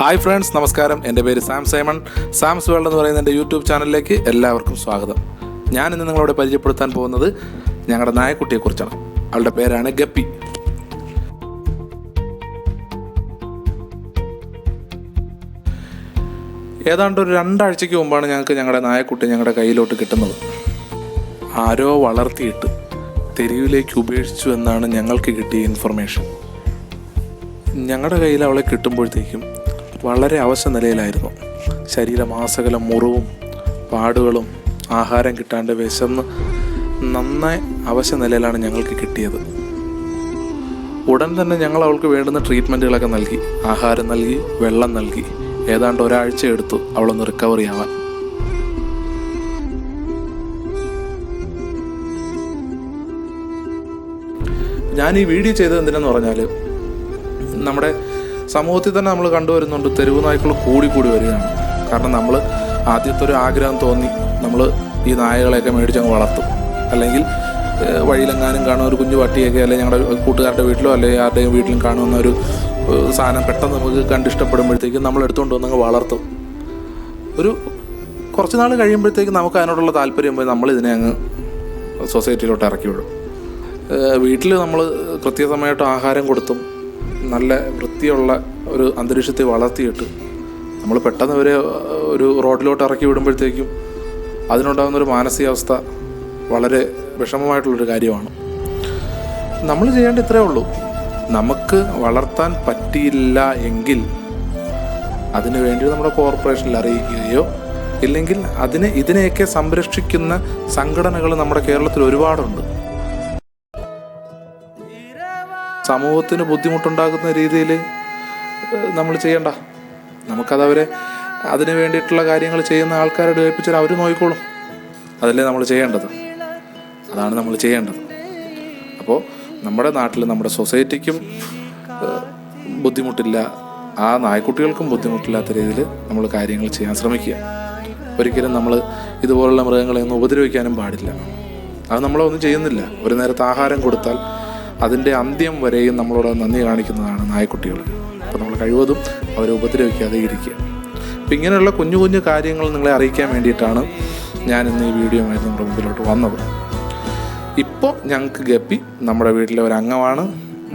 Hi friends, നമസ്കാരം. എൻ്റെ പേര് സാം സൈമൺ. സാംസ് വേൾഡ് എന്ന് പറയുന്ന എൻ്റെ യൂട്യൂബ് ചാനലിലേക്ക് എല്ലാവർക്കും സ്വാഗതം. ഞാനിന്ന് നിങ്ങളോട് പരിചയപ്പെടുത്താൻ പോകുന്നത് ഞങ്ങളുടെ നായക്കുട്ടിയെക്കുറിച്ചാണ്. അവളുടെ പേരാണ് ഗപ്പി. ഏതാണ്ട് ഒരു 2 ആഴ്ചയ്ക്ക് മുമ്പാണ് ഞങ്ങൾക്ക് ഞങ്ങളുടെ നായക്കുട്ടി ഞങ്ങളുടെ കയ്യിലോട്ട് കിട്ടുന്നത്. ആരോ വളർത്തിയിട്ട് തെരുവിലേക്ക് ഉപേക്ഷിച്ചു എന്നാണ് ഞങ്ങൾക്ക് കിട്ടിയ ഇൻഫർമേഷൻ. ഞങ്ങളുടെ കയ്യിൽ അവളെ കിട്ടുമ്പോഴത്തേക്കും വളരെ അവശ നിലയിലായിരുന്നു. ശരീരമാസകലം മുറിവും പാടുകളും, ആഹാരം കിട്ടാണ്ട് വിശന്ന് നന്നായി അവശ നിലയിലാണ് ഞങ്ങൾക്ക് കിട്ടിയത്. ഉടൻ തന്നെ ഞങ്ങൾ അവൾക്ക് വേണ്ടുന്ന ട്രീറ്റ്മെൻറ്റുകളൊക്കെ നൽകി, ആഹാരം നൽകി, വെള്ളം നൽകി. ഏതാണ്ട് ഒരാഴ്ച എടുത്തു അവളൊന്ന് റിക്കവറി ആവാൻ. ഞാൻ ഈ വീഡിയോ ചെയ്തത് എന്തിനെന്ന് പറഞ്ഞാൽ, നമ്മുടെ സമൂഹത്തിൽ തന്നെ നമ്മൾ കണ്ടുവരുന്നുണ്ട്, തെരുവ് നായ്ക്കൾ കൂടി വരികയാണ്. കാരണം നമ്മൾ ആദ്യത്തെ ഒരു ആഗ്രഹം തോന്നി നമ്മൾ ഈ നായകളെയൊക്കെ മേടിച്ചങ്ങ് വളർത്തും. അല്ലെങ്കിൽ വഴിയിലെങ്ങാനും കാണുന്ന ഒരു കുഞ്ഞു പട്ടിയൊക്കെ, അല്ലെങ്കിൽ ഞങ്ങളുടെ കൂട്ടുകാരുടെ വീട്ടിലോ അല്ലെങ്കിൽ ആരുടെയും വീട്ടിലും കാണുന്ന ഒരു സാധനം പെട്ടെന്ന് നമുക്ക് കണ്ടിഷ്ടപ്പെടുമ്പോഴത്തേക്കും നമ്മൾ എടുത്തുകൊണ്ട് വന്നങ്ങ് വളർത്തും. ഒരു കുറച്ച് നാൾ കഴിയുമ്പോഴത്തേക്കും നമുക്ക് അതിനോടുള്ള താല്പര്യം പോയി നമ്മൾ ഇതിനെ അങ്ങ് സൊസൈറ്റിയിലോട്ട് ഇറക്കി വിടും. വീട്ടിൽ നമ്മൾ കൃത്യസമയത്ത് ആഹാരം കൊടുത്തും നല്ല വൃത്തിയുള്ള ഒരു അന്തരീക്ഷത്തിൽ വളർത്തിയിട്ട് നമ്മൾ പെട്ടെന്ന് ഒരു റോഡിലോട്ട് ഇറക്കി വിടുമ്പോഴത്തേക്കും അതിനുണ്ടാകുന്നൊരു മാനസികാവസ്ഥ വളരെ വിഷമമായിട്ടുള്ളൊരു കാര്യമാണ്. നമ്മൾ ചെയ്യേണ്ട ഇത്രയേ ഉള്ളൂ. നമുക്ക് വളർത്താൻ പറ്റിയില്ല എങ്കിൽ അതിനു വേണ്ടി നമ്മുടെ കോർപ്പറേഷനിൽ അറിയിക്കുകയോ, ഇല്ലെങ്കിൽ ഇതിനെയൊക്കെ സംരക്ഷിക്കുന്ന സംഘടനകൾ നമ്മുടെ കേരളത്തിൽ ഒരുപാടുണ്ട്. സമൂഹത്തിന് ബുദ്ധിമുട്ടുണ്ടാകുന്ന രീതിയിൽ നമ്മൾ ചെയ്യണ്ട. നമുക്കതവരെ അതിന് വേണ്ടിയിട്ടുള്ള കാര്യങ്ങൾ ചെയ്യുന്ന ആൾക്കാരോട് ഏൽപ്പിച്ചാൽ അവർ നോക്കിക്കോളും. അതല്ലേ നമ്മൾ ചെയ്യേണ്ടത്. അതാണ് നമ്മൾ ചെയ്യേണ്ടത്. അപ്പോൾ നമ്മുടെ നാട്ടിൽ നമ്മുടെ സൊസൈറ്റിക്കും ബുദ്ധിമുട്ടില്ല, ആ നായ്ക്കുട്ടികൾക്കും ബുദ്ധിമുട്ടില്ലാത്ത രീതിയിൽ നമ്മൾ കാര്യങ്ങൾ ചെയ്യാൻ ശ്രമിക്കുക. ഒരിക്കലും നമ്മൾ ഇതുപോലുള്ള മൃഗങ്ങളെ ഒന്നും ഉപദ്രവിക്കാനും പാടില്ല. അത് നമ്മളൊന്നും ചെയ്യുന്നില്ല. ഒരു നേരത്തെ ആഹാരം കൊടുത്താൽ അതിൻ്റെ അന്ത്യം വരെയും നമ്മളോട് നന്ദി കാണിക്കുന്നതാണ് നായ്ക്കുട്ടികൾ. അപ്പോൾ നമ്മൾ കഴിവതും അവരെ ഉപദ്രവിക്കാതെ ഇരിക്കുക. അപ്പം ഇങ്ങനെയുള്ള കുഞ്ഞു കാര്യങ്ങൾ നിങ്ങളെ അറിയിക്കാൻ വേണ്ടിയിട്ടാണ് ഞാൻ ഇന്ന് ഈ വീഡിയോയുമായി നമ്മുടെ മുമ്പിലോട്ട് വന്നത്. ഇപ്പോൾ ഞങ്ങൾക്ക് ഗപ്പി നമ്മുടെ വീട്ടിലെ ഒരു അംഗമാണ്.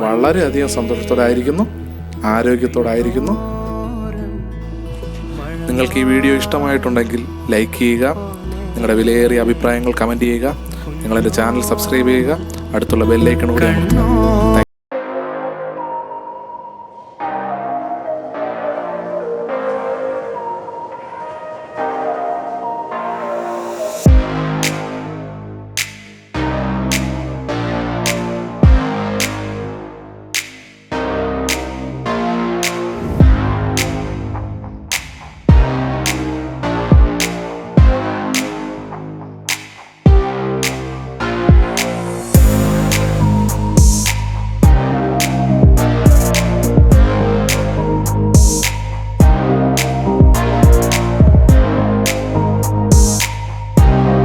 വളരെയധികം സന്തോഷത്തോടായിരിക്കുന്നു, ആരോഗ്യത്തോടായിരിക്കുന്നു. നിങ്ങൾക്ക് ഈ വീഡിയോ ഇഷ്ടമായിട്ടുണ്ടെങ്കിൽ ലൈക്ക് ചെയ്യുക, നിങ്ങളുടെ വിലയേറിയ അഭിപ്രായങ്ങൾ കമൻറ്റ് ചെയ്യുക, നിങ്ങളെൻ്റെ ചാനൽ സബ്സ്ക്രൈബ് ചെയ്യുക, അടുത്തുള്ള ബെല്ലൈക്കൺ കൂടി അമർത്തുക.